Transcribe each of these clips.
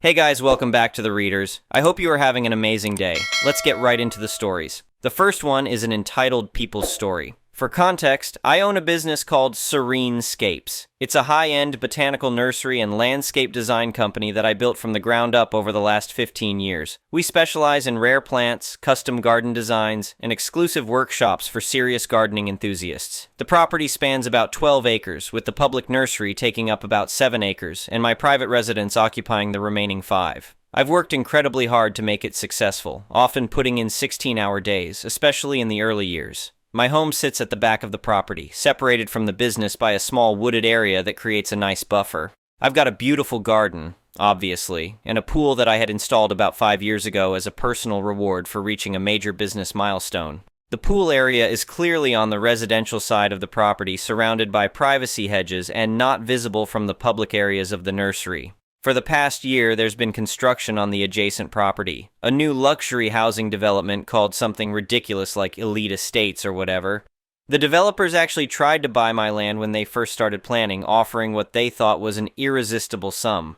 Hey guys, welcome back to The Readers. I hope you are having an amazing day. Let's get right into the stories. The first one is an entitled people's story. For context, I own a business called Serene Scapes. It's a high-end botanical nursery and landscape design company that I built from the ground up over the last 15 years. We specialize in rare plants, custom garden designs, and exclusive workshops for serious gardening enthusiasts. The property spans about 12 acres, with the public nursery taking up about 7 acres, and my private residence occupying the remaining 5. I've worked incredibly hard to make it successful, often putting in 16-hour days, especially in the early years. My home sits at the back of the property, separated from the business by a small wooded area that creates a nice buffer. I've got a beautiful garden, obviously, and a pool that I had installed about 5 years ago as a personal reward for reaching a major business milestone. The pool area is clearly on the residential side of the property, surrounded by privacy hedges and not visible from the public areas of the nursery. For the past year, there's been construction on the adjacent property. A new luxury housing development called something ridiculous like Elite Estates or whatever. The developers actually tried to buy my land when they first started planning, offering what they thought was an irresistible sum.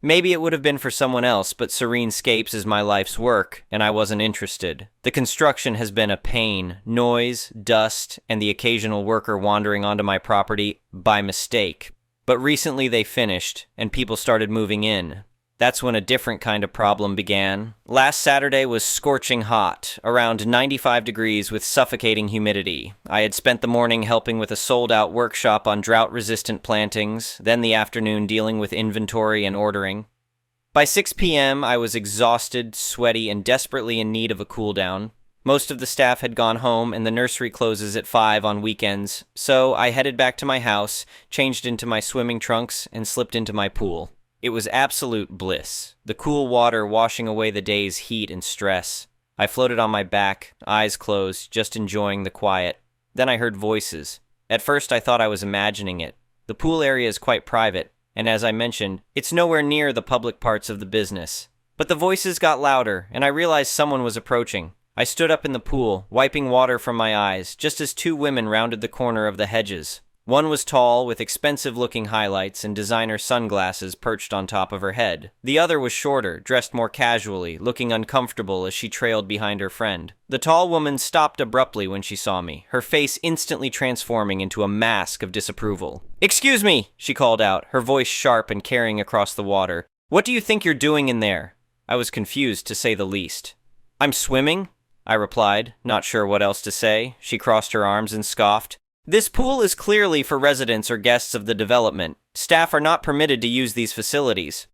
Maybe it would have been for someone else, but Serene Scapes is my life's work, and I wasn't interested. The construction has been a pain, noise, dust, and the occasional worker wandering onto my property by mistake. But recently they finished, and people started moving in. That's when a different kind of problem began. Last Saturday was scorching hot, around 95 degrees with suffocating humidity. I had spent the morning helping with a sold-out workshop on drought-resistant plantings, then the afternoon dealing with inventory and ordering. By 6 p.m., I was exhausted, sweaty, and desperately in need of a cool-down. Most of the staff had gone home, and the nursery closes at 5 on weekends, so I headed back to my house, changed into my swimming trunks, and slipped into my pool. It was absolute bliss, the cool water washing away the day's heat and stress. I floated on my back, eyes closed, just enjoying the quiet. Then I heard voices. At first I thought I was imagining it. The pool area is quite private, and as I mentioned, it's nowhere near the public parts of the business. But the voices got louder, and I realized someone was approaching. I stood up in the pool, wiping water from my eyes, just as 2 women rounded the corner of the hedges. One was tall, with expensive-looking highlights and designer sunglasses perched on top of her head. The other was shorter, dressed more casually, looking uncomfortable as she trailed behind her friend. The tall woman stopped abruptly when she saw me, her face instantly transforming into a mask of disapproval. "Excuse me," she called out, her voice sharp and carrying across the water. "What do you think you're doing in there?" I was confused, to say the least. "I'm swimming," I replied, not sure what else to say. She crossed her arms and scoffed. "This pool is clearly for residents or guests of the development. Staff are not permitted to use these facilities."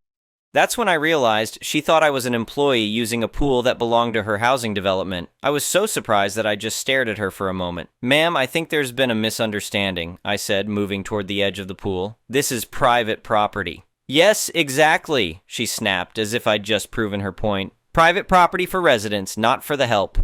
That's when I realized she thought I was an employee using a pool that belonged to her housing development. I was so surprised that I just stared at her for a moment. "Ma'am, I think there's been a misunderstanding," I said, moving toward the edge of the pool. "This is private property." "Yes, exactly," she snapped, as if I'd just proven her point. "Private property for residents, not for the help."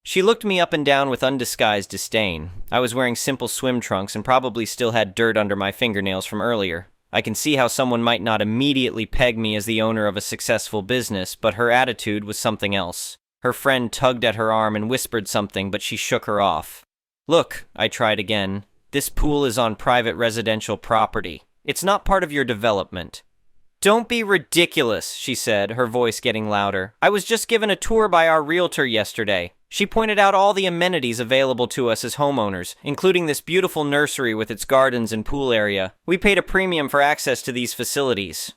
She looked me up and down with undisguised disdain. I was wearing simple swim trunks and probably still had dirt under my fingernails from earlier. I can see how someone might not immediately peg me as the owner of a successful business, but her attitude was something else. Her friend tugged at her arm and whispered something, but she shook her off. "Look," I tried again, "this pool is on private residential property. It's not part of your development." "Don't be ridiculous," she said, her voice getting louder. "I was just given a tour by our realtor yesterday. She pointed out all the amenities available to us as homeowners, including this beautiful nursery with its gardens and pool area. We paid a premium for access to these facilities."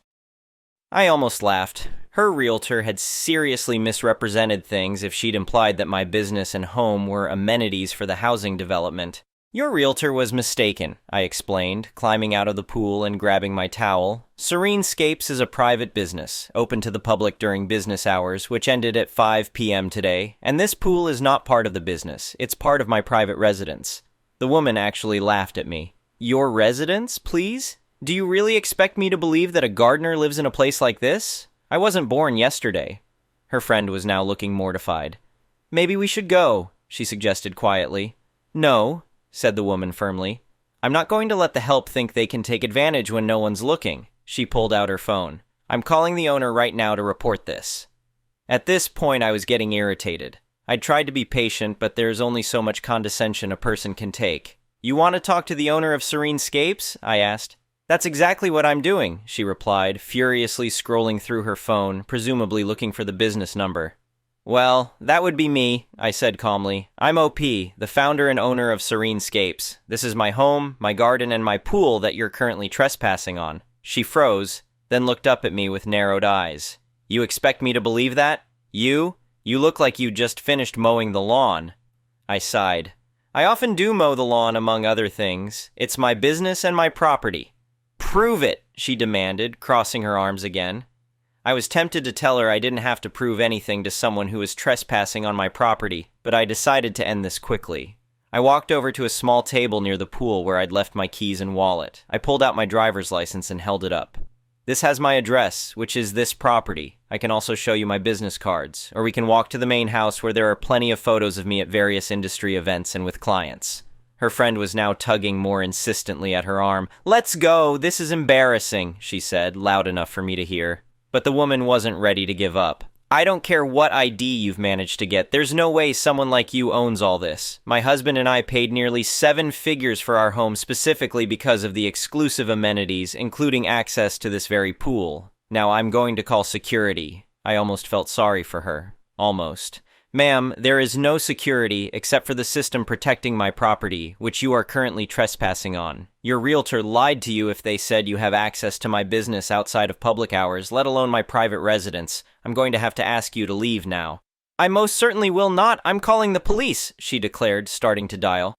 I almost laughed. Her realtor had seriously misrepresented things if she'd implied that my business and home were amenities for the housing development. "Your realtor was mistaken," I explained, climbing out of the pool and grabbing my towel. "Serene Scapes is a private business, open to the public during business hours, which ended at 5 p.m. today, and this pool is not part of the business. It's part of my private residence." The woman actually laughed at me. "Your residence, please? Do you really expect me to believe that a gardener lives in a place like this? I wasn't born yesterday." Her friend was now looking mortified. "Maybe we should go," she suggested quietly. "No," said the woman firmly. "I'm not going to let the help think they can take advantage when no one's looking." She pulled out her phone. "I'm calling the owner right now to report this." At this point, I was getting irritated. I'd tried to be patient, but there's only so much condescension a person can take. "You want to talk to the owner of Serene Scapes?" I asked. That's exactly what I'm doing, she replied, furiously scrolling through her phone, presumably looking for the business number. Well, that would be me, I said calmly. I'm OP, the founder and owner of Serenescapes. This is my home, my garden, and my pool that you're currently trespassing on. She froze, then looked up at me with narrowed eyes. You expect me to believe that? You? You look like you just finished mowing the lawn. I sighed. I often do mow the lawn, among other things. It's my business and my property. Prove it, she demanded, crossing her arms again. I was tempted to tell her I didn't have to prove anything to someone who was trespassing on my property, but I decided to end this quickly. I walked over to a small table near the pool where I'd left my keys and wallet. I pulled out my driver's license and held it up. This has my address, which is this property. I can also show you my business cards, or we can walk to the main house where there are plenty of photos of me at various industry events and with clients. Her friend was now tugging more insistently at her arm. Let's go, this is embarrassing, she said, loud enough for me to hear. But the woman wasn't ready to give up. I don't care what ID you've managed to get. There's no way someone like you owns all this. My husband and I paid nearly 7 figures for our home specifically because of the exclusive amenities, including access to this very pool. Now I'm going to call security. I almost felt sorry for her. Almost. Ma'am, there is no security except for the system protecting my property, which you are currently trespassing on. Your realtor lied to you if they said you have access to my business outside of public hours, let alone my private residence. I'm going to have to ask you to leave now. I most certainly will not. I'm calling the police, she declared, starting to dial.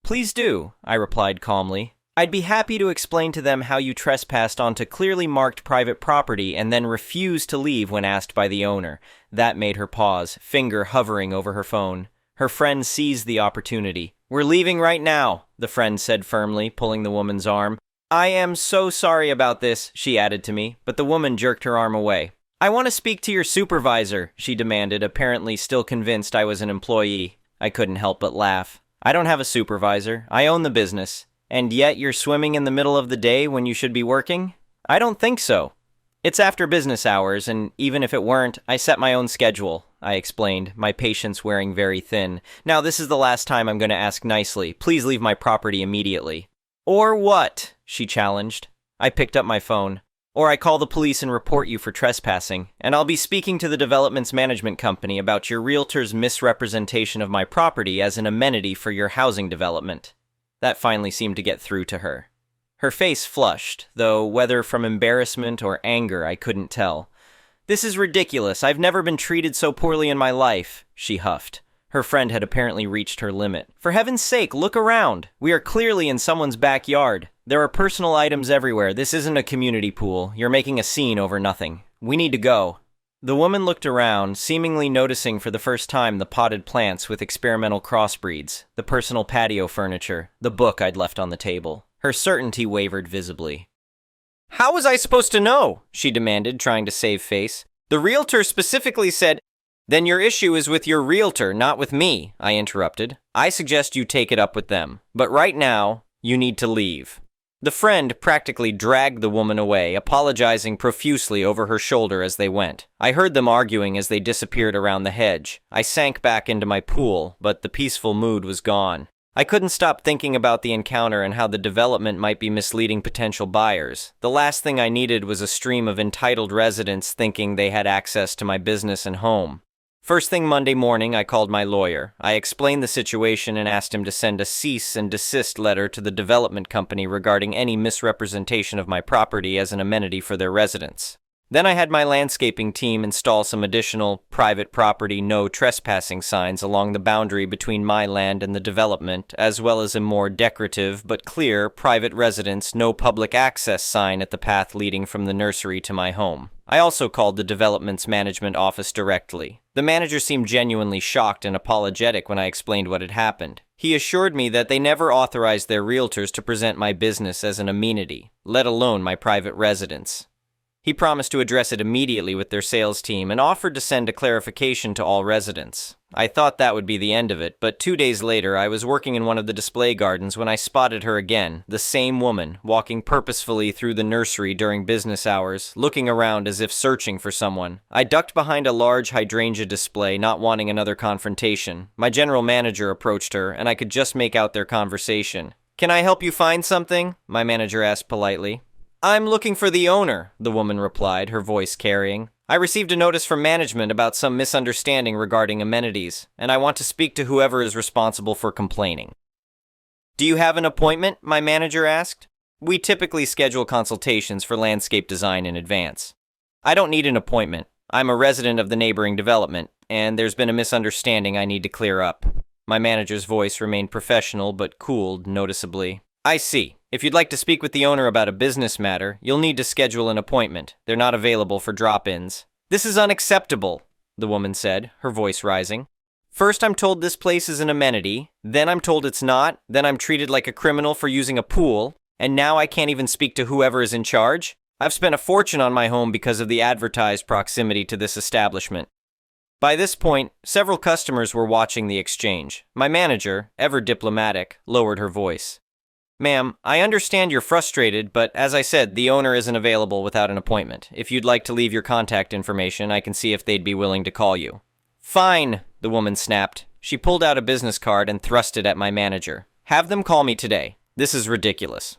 Please do, I replied calmly. I'd be happy to explain to them how you trespassed onto clearly marked private property and then refused to leave when asked by the owner. That made her pause, finger hovering over her phone. Her friend seized the opportunity. We're leaving right now, the friend said firmly, pulling the woman's arm. I am so sorry about this, she added to me, but the woman jerked her arm away. I want to speak to your supervisor, she demanded, apparently still convinced I was an employee. I couldn't help but laugh. I don't have a supervisor. I own the business. And yet you're swimming in the middle of the day when you should be working? I don't think so. It's after business hours, and even if it weren't, I set my own schedule, I explained, my patience wearing very thin. Now this is the last time I'm going to ask nicely. Please leave my property immediately. Or what? She challenged. I picked up my phone. Or I call the police and report you for trespassing, and I'll be speaking to the development's management company about your realtor's misrepresentation of my property as an amenity for your housing development. That finally seemed to get through to her. Her face flushed, though whether from embarrassment or anger I couldn't tell. This is ridiculous. I've never been treated so poorly in my life, she huffed. Her friend had apparently reached her limit. For heaven's sake, look around. We are clearly in someone's backyard. There are personal items everywhere. This isn't a community pool. You're making a scene over nothing. We need to go. The woman looked around, seemingly noticing for the first time the potted plants with experimental crossbreeds, the personal patio furniture, the book I'd left on the table. Her certainty wavered visibly. How was I supposed to know? She demanded, trying to save face. The realtor specifically said, Then your issue is with your realtor, not with me, I interrupted. I suggest you take it up with them. But right now, you need to leave. The friend practically dragged the woman away, apologizing profusely over her shoulder as they went. I heard them arguing as they disappeared around the hedge. I sank back into my pool, but the peaceful mood was gone. I couldn't stop thinking about the encounter and how the development might be misleading potential buyers. The last thing I needed was a stream of entitled residents thinking they had access to my business and home. First thing Monday morning, I called my lawyer. I explained the situation and asked him to send a cease and desist letter to the development company regarding any misrepresentation of my property as an amenity for their residents. Then I had my landscaping team install some additional private property no trespassing signs along the boundary between my land and the development, as well as a more decorative but clear private residence no public access sign at the path leading from the nursery to my home. I also called the development's management office directly. The manager seemed genuinely shocked and apologetic when I explained what had happened. He assured me that they never authorized their realtors to present my business as an amenity, let alone my private residence. He promised to address it immediately with their sales team and offered to send a clarification to all residents. I thought that would be the end of it, but 2 days later I was working in one of the display gardens when I spotted her again, the same woman, walking purposefully through the nursery during business hours, looking around as if searching for someone. I ducked behind a large hydrangea display, not wanting another confrontation. My general manager approached her, and I could just make out their conversation. "Can I help you find something?" my manager asked politely. I'm looking for the owner, the woman replied, her voice carrying. I received a notice from management about some misunderstanding regarding amenities, and I want to speak to whoever is responsible for complaining. Do you have an appointment? My manager asked. We typically schedule consultations for landscape design in advance. I don't need an appointment. I'm a resident of the neighboring development, and there's been a misunderstanding I need to clear up. My manager's voice remained professional but cooled noticeably. I see. If you'd like to speak with the owner about a business matter, you'll need to schedule an appointment. They're not available for drop-ins. This is unacceptable, the woman said, her voice rising. First I'm told this place is an amenity, then I'm told it's not, then I'm treated like a criminal for using a pool, and now I can't even speak to whoever is in charge? I've spent a fortune on my home because of the advertised proximity to this establishment. By this point, several customers were watching the exchange. My manager, ever diplomatic, lowered her voice. Ma'am, I understand you're frustrated, but as I said, the owner isn't available without an appointment. If you'd like to leave your contact information, I can see if they'd be willing to call you. Fine, the woman snapped. She pulled out a business card and thrust it at my manager. Have them call me today. This is ridiculous.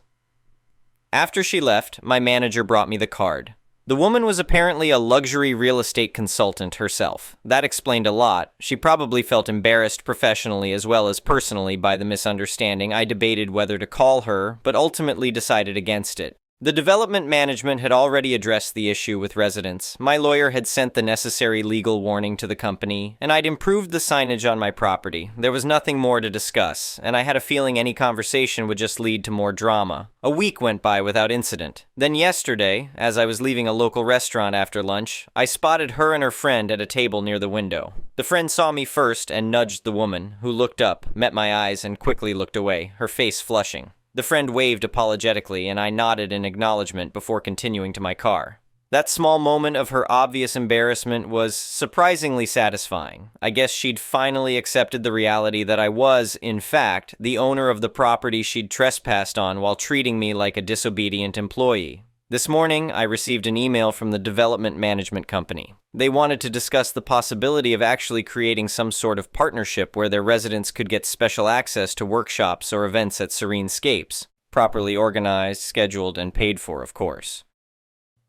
After she left, my manager brought me the card. The woman was apparently a luxury real estate consultant herself. That explained a lot. She probably felt embarrassed professionally as well as personally by the misunderstanding. I debated whether to call her, but ultimately decided against it. The development management had already addressed the issue with residents. My lawyer had sent the necessary legal warning to the company, and I'd improved the signage on my property. There was nothing more to discuss, and I had a feeling any conversation would just lead to more drama. A week went by without incident. Then yesterday, as I was leaving a local restaurant after lunch, I spotted her and her friend at a table near the window. The friend saw me first and nudged the woman, who looked up, met my eyes, and quickly looked away, her face flushing. The friend waved apologetically, and I nodded in acknowledgement before continuing to my car. That small moment of her obvious embarrassment was surprisingly satisfying. I guess she'd finally accepted the reality that I was, in fact, the owner of the property she'd trespassed on while treating me like a disobedient employee. This morning, I received an email from the development management company. They wanted to discuss the possibility of actually creating some sort of partnership where their residents could get special access to workshops or events at Serene Scapes, properly organized, scheduled, and paid for, of course.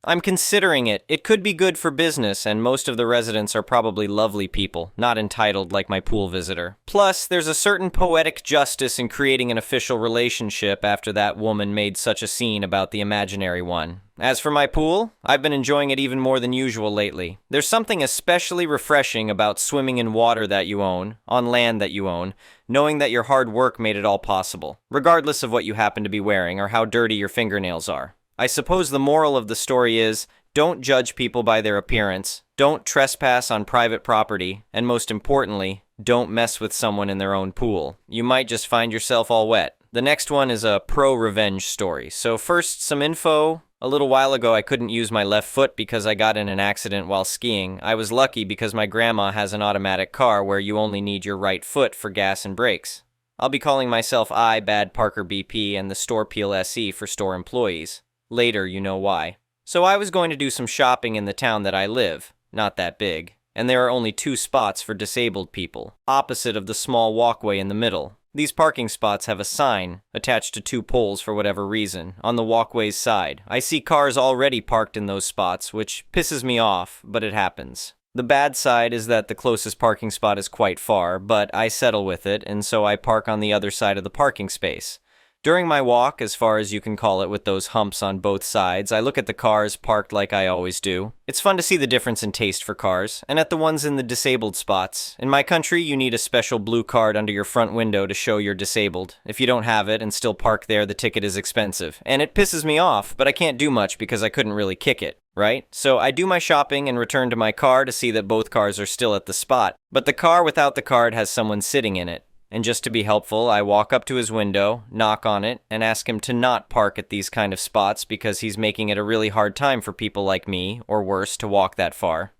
I'm considering it. It could be good for business, and most of the residents are probably lovely people, not entitled like my pool visitor. Plus, there's a certain poetic justice in creating an official relationship after that woman made such a scene about the imaginary one. As for my pool, I've been enjoying it even more than usual lately. There's something especially refreshing about swimming in water that you own, on land that you own, knowing that your hard work made it all possible, regardless of what you happen to be wearing or how dirty your fingernails are. I suppose the moral of the story is, don't judge people by their appearance, don't trespass on private property, and most importantly, don't mess with someone in their own pool. You might just find yourself all wet. The next one is a pro-revenge story. So first, some info. A little while ago, I couldn't use my left foot because I got in an accident while skiing. I was lucky because my grandma has an automatic car where you only need your right foot for gas and brakes. I'll be calling myself Bad Parker BP and the Store Peel SE for store employees. Later, you know why. So I was going to do some shopping in the town that I live, not that big, and there are only 2 spots for disabled people, opposite of the small walkway in the middle. These parking spots have a sign, attached to 2 poles for whatever reason, on the walkway's side. I see cars already parked in those spots, which pisses me off, but it happens. The bad side is that the closest parking spot is quite far, but I settle with it, and so I park on the other side of the parking space. During my walk, as far as you can call it with those humps on both sides, I look at the cars parked like I always do. It's fun to see the difference in taste for cars, and at the ones in the disabled spots. In my country, you need a special blue card under your front window to show you're disabled. If you don't have it and still park there, the ticket is expensive. And it pisses me off, but I can't do much because I couldn't really kick it, right? So I do my shopping and return to my car to see that both cars are still at the spot. But the car without the card has someone sitting in it. And just to be helpful, I walk up to his window, knock on it, and ask him to not park at these kind of spots because he's making it a really hard time for people like me, or worse, to walk that far.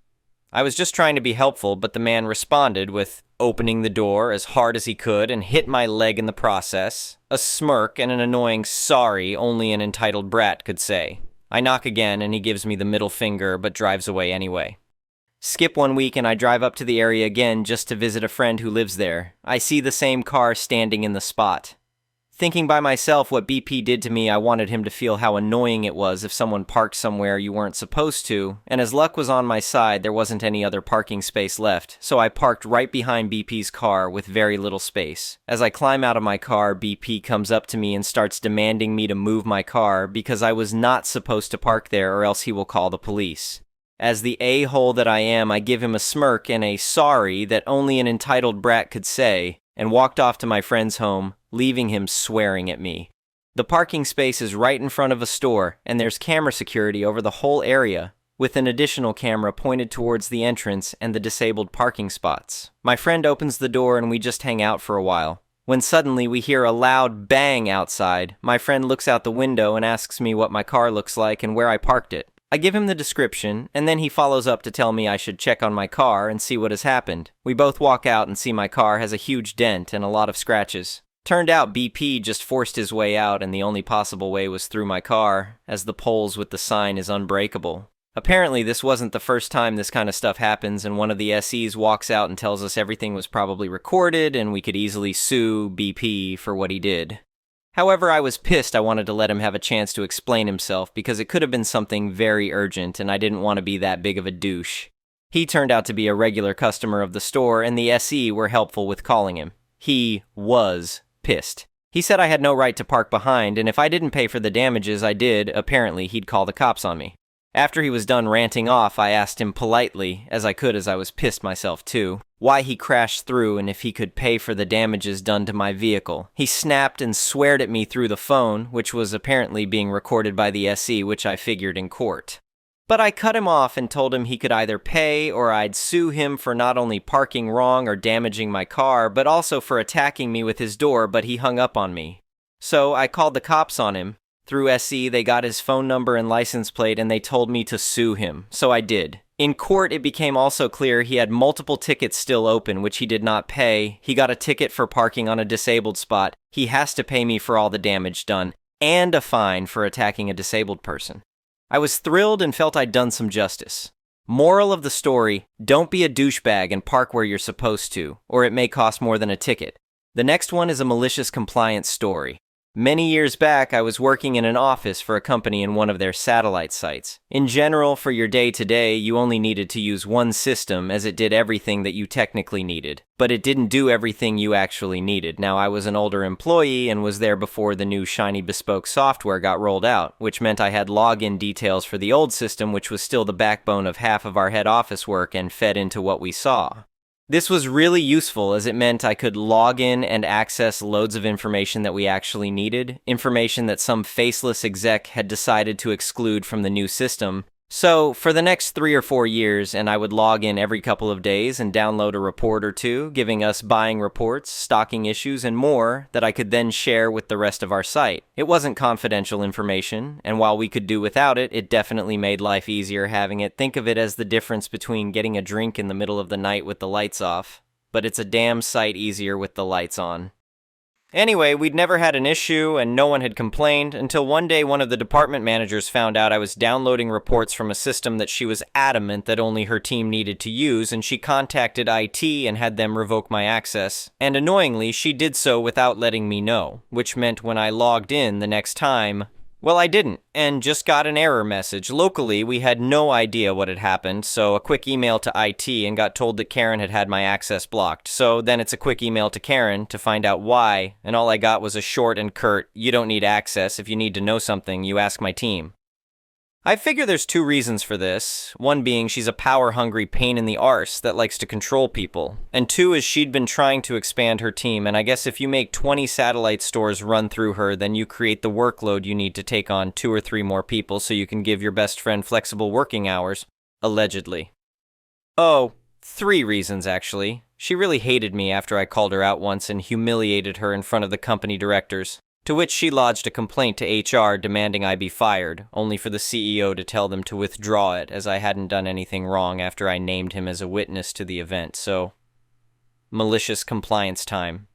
I was just trying to be helpful, but the man responded with opening the door as hard as he could and hit my leg in the process, a smirk and an annoying sorry only an entitled brat could say. I knock again and he gives me the middle finger but drives away anyway. Skip 1 week and I drive up to the area again just to visit a friend who lives there. I see the same car standing in the spot. Thinking by myself what BP did to me, I wanted him to feel how annoying it was if someone parked somewhere you weren't supposed to, and as luck was on my side, there wasn't any other parking space left, so I parked right behind BP's car with very little space. As I climb out of my car, BP comes up to me and starts demanding me to move my car because I was not supposed to park there or else he will call the police. As the a-hole that I am, I give him a smirk and a sorry that only an entitled brat could say, and walked off to my friend's home, leaving him swearing at me. The parking space is right in front of a store, and there's camera security over the whole area, with an additional camera pointed towards the entrance and the disabled parking spots. My friend opens the door and we just hang out for a while. When suddenly we hear a loud bang outside, my friend looks out the window and asks me what my car looks like and where I parked it. I give him the description, and then he follows up to tell me I should check on my car and see what has happened. We both walk out and see my car has a huge dent and a lot of scratches. Turned out BP just forced his way out, and the only possible way was through my car, as the poles with the sign is unbreakable. Apparently this wasn't the first time this kind of stuff happens, and one of the SEs walks out and tells us everything was probably recorded and we could easily sue BP for what he did. However, I was pissed. I wanted to let him have a chance to explain himself because it could have been something very urgent and I didn't want to be that big of a douche. He turned out to be a regular customer of the store and the SE were helpful with calling him. He was pissed. He said I had no right to park behind, and if I didn't pay for the damages I did, apparently he'd call the cops on me. After he was done ranting off, I asked him politely, as I could as I was pissed myself too, why he crashed through and if he could pay for the damages done to my vehicle. He snapped and sweared at me through the phone, which was apparently being recorded by the SE, which I figured in court. But I cut him off and told him he could either pay or I'd sue him for not only parking wrong or damaging my car, but also for attacking me with his door, but he hung up on me. So I called the cops on him. Through SE, they got his phone number and license plate and they told me to sue him, so I did. In court, it became also clear he had multiple tickets still open, which he did not pay. He got a ticket for parking on a disabled spot. He has to pay me for all the damage done, and a fine for attacking a disabled person. I was thrilled and felt I'd done some justice. Moral of the story, don't be a douchebag and park where you're supposed to, or it may cost more than a ticket. The next one is a malicious compliance story. Many years back, I was working in an office for a company in one of their satellite sites. In general, for your day-to-day, you only needed to use one system as it did everything that you technically needed. But it didn't do everything you actually needed. Now, I was an older employee and was there before the new shiny bespoke software got rolled out, which meant I had login details for the old system, which was still the backbone of half of our head office work and fed into what we saw. This was really useful as it meant I could log in and access loads of information that we actually needed, information that some faceless exec had decided to exclude from the new system. So, for the next 3 or 4 years, and I would log in every couple of days and download a report or two, giving us buying reports, stocking issues, and more that I could then share with the rest of our site. It wasn't confidential information, and while we could do without it, it definitely made life easier having it. Think of it as the difference between getting a drink in the middle of the night with the lights off, but it's a damn sight easier with the lights on. Anyway, we'd never had an issue and no one had complained until one day one of the department managers found out I was downloading reports from a system that she was adamant that only her team needed to use, and she contacted IT and had them revoke my access. And annoyingly, she did so without letting me know, which meant when I logged in the next time, well, I didn't, and just got an error message. Locally, we had no idea what had happened, so a quick email to IT and got told that Karen had my access blocked. So then it's a quick email to Karen to find out why, and all I got was a short and curt, "You don't need access. If you need to know something, you ask my team." I figure there's 2 reasons for this. One being she's a power-hungry pain in the arse that likes to control people. And 2 is she'd been trying to expand her team, and I guess if you make 20 satellite stores run through her, then you create the workload you need to take on 2 or 3 more people so you can give your best friend flexible working hours. Allegedly. Oh, 3 reasons actually. She really hated me after I called her out once and humiliated her in front of the company directors. To which she lodged a complaint to HR demanding I be fired, only for the CEO to tell them to withdraw it as I hadn't done anything wrong after I named him as a witness to the event, so malicious compliance time.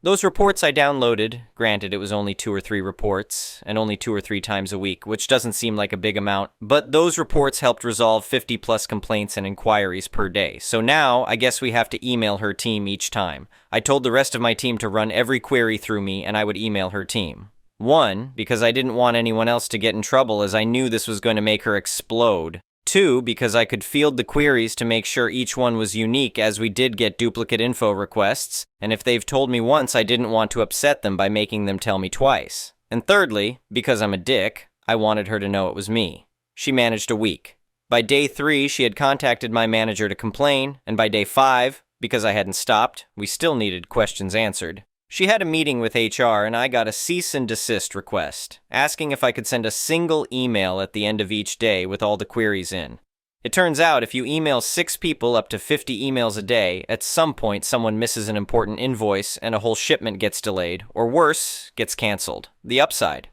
Those reports I downloaded, granted it was only 2 or 3 reports, and only 2 or 3 times a week, which doesn't seem like a big amount, but those reports helped resolve 50 plus complaints and inquiries per day. So now, I guess we have to email her team each time. I told the rest of my team to run every query through me, and I would email her team. 1, because I didn't want anyone else to get in trouble as I knew this was going to make her explode. 2, because I could field the queries to make sure each one was unique as we did get duplicate info requests, and if they've told me once, I didn't want to upset them by making them tell me twice. And thirdly, because I'm a dick, I wanted her to know it was me. She managed a week. By day 3, she had contacted my manager to complain, and by day 5, because I hadn't stopped, we still needed questions answered. She had a meeting with HR and I got a cease and desist request, asking if I could send a single email at the end of each day with all the queries in. It turns out if you email 6 people up to 50 emails a day, at some point someone misses an important invoice and a whole shipment gets delayed, or worse, gets canceled. The upside.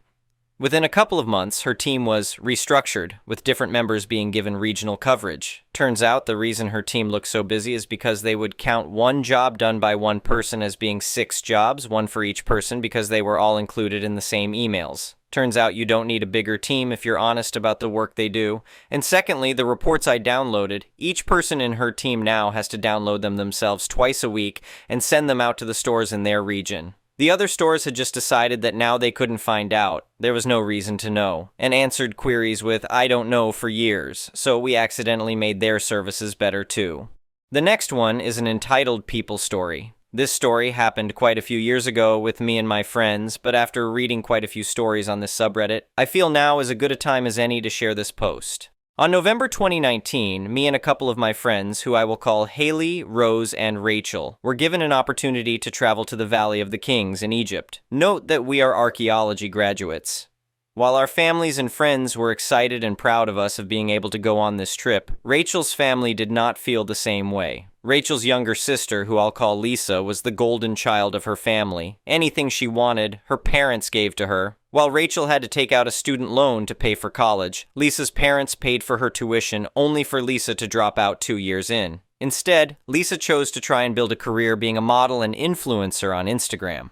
Within a couple of months, her team was restructured, with different members being given regional coverage. Turns out the reason her team looked so busy is because they would count one job done by one person as being 6 jobs, one for each person, because they were all included in the same emails. Turns out you don't need a bigger team if you're honest about the work they do. And secondly, the reports I downloaded, each person in her team now has to download them themselves twice a week and send them out to the stores in their region. The other stores had just decided that now they couldn't find out. There was no reason to know, and answered queries with "I don't know" for years, so we accidentally made their services better too. The next one is an entitled people story. This story happened quite a few years ago with me and my friends, but after reading quite a few stories on this subreddit, I feel now is as good a time as any to share this post. On November 2019, me and a couple of my friends, who I will call Haley, Rose, and Rachel, were given an opportunity to travel to the Valley of the Kings in Egypt. Note that we are archaeology graduates. While our families and friends were excited and proud of us of being able to go on this trip, Rachel's family did not feel the same way. Rachel's younger sister, who I'll call Lisa, was the golden child of her family. Anything she wanted, her parents gave to her. While Rachel had to take out a student loan to pay for college, Lisa's parents paid for her tuition only for Lisa to drop out 2 years in. Instead, Lisa chose to try and build a career being a model and influencer on Instagram.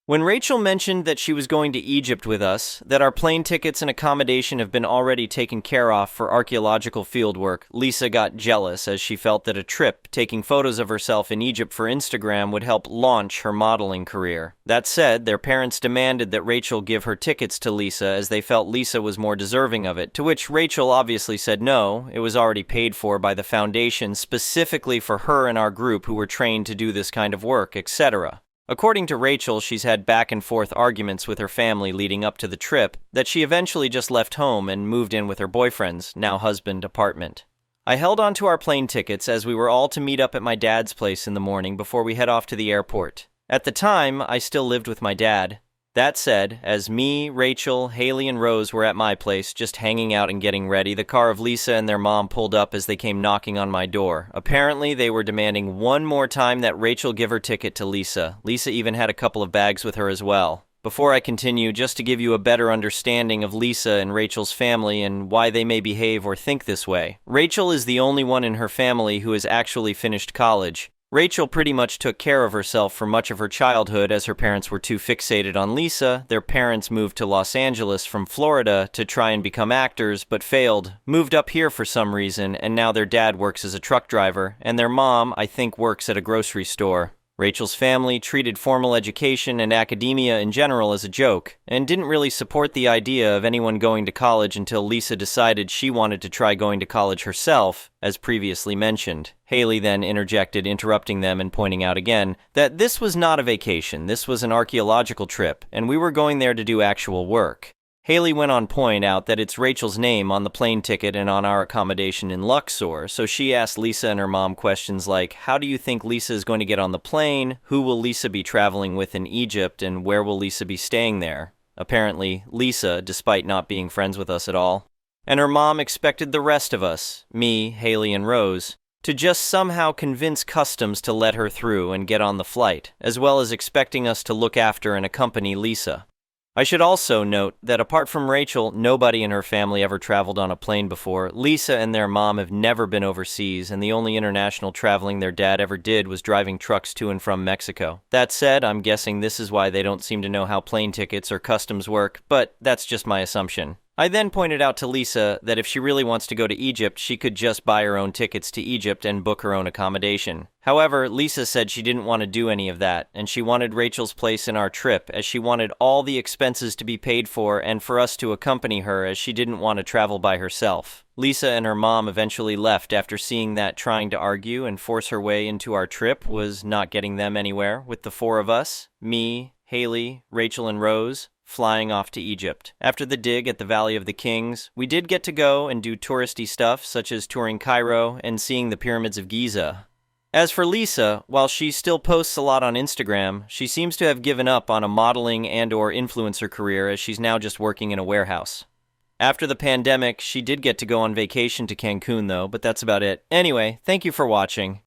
When Rachel mentioned that she was going to Egypt with us, that our plane tickets and accommodation have been already taken care of for archaeological fieldwork, Lisa got jealous as she felt that a trip, taking photos of herself in Egypt for Instagram, would help launch her modeling career. That said, their parents demanded that Rachel give her tickets to Lisa as they felt Lisa was more deserving of it, to which Rachel obviously said no, it was already paid for by the foundation specifically for her and our group who were trained to do this kind of work, etc. According to Rachel, she's had back and forth arguments with her family leading up to the trip that she eventually just left home and moved in with her boyfriend's, now husband, apartment. I held on to our plane tickets as we were all to meet up at my dad's place in the morning before we head off to the airport. At the time, I still lived with my dad. That said, as me, Rachel, Haley, and Rose were at my place, just hanging out and getting ready, the car of Lisa and their mom pulled up as they came knocking on my door. Apparently, they were demanding one more time that Rachel give her ticket to Lisa. Lisa even had a couple of bags with her as well. Before I continue, just to give you a better understanding of Lisa and Rachel's family and why they may behave or think this way. Rachel is the only one in her family who has actually finished college. Rachel pretty much took care of herself for much of her childhood as her parents were too fixated on Lisa. Their parents moved to Los Angeles from Florida to try and become actors, but failed, moved up here for some reason, and now their dad works as a truck driver, and their mom, I think, works at a grocery store. Rachel's family treated formal education and academia in general as a joke, and didn't really support the idea of anyone going to college until Lisa decided she wanted to try going to college herself, as previously mentioned. Haley then interjected, interrupting them and pointing out again that this was not a vacation, this was an archaeological trip, and we were going there to do actual work. Haley went on to point out that it's Rachel's name on the plane ticket and on our accommodation in Luxor, so she asked Lisa and her mom questions like, how do you think Lisa is going to get on the plane, who will Lisa be traveling with in Egypt, and where will Lisa be staying there? Apparently, Lisa, despite not being friends with us at all, and her mom expected the rest of us, me, Haley, and Rose, to just somehow convince customs to let her through and get on the flight, as well as expecting us to look after and accompany Lisa. I should also note that apart from Rachel, nobody in her family ever traveled on a plane before. Lisa and their mom have never been overseas, and the only international traveling their dad ever did was driving trucks to and from Mexico. That said, I'm guessing this is why they don't seem to know how plane tickets or customs work, but that's just my assumption. I then pointed out to Lisa that if she really wants to go to Egypt, she could just buy her own tickets to Egypt and book her own accommodation. However, Lisa said she didn't want to do any of that, and she wanted Rachel's place in our trip, as she wanted all the expenses to be paid for and for us to accompany her, as she didn't want to travel by herself. Lisa and her mom eventually left after seeing that trying to argue and force her way into our trip was not getting them anywhere, with the four of us, me, Haley, Rachel, and Rose, flying off to Egypt. After the dig at the Valley of the Kings, we did get to go and do touristy stuff such as touring Cairo and seeing the pyramids of Giza. As for Lisa, while she still posts a lot on Instagram, she seems to have given up on a modeling and/or influencer career as she's now just working in a warehouse. After the pandemic, she did get to go on vacation to Cancun though, but that's about it. Anyway, thank you for watching.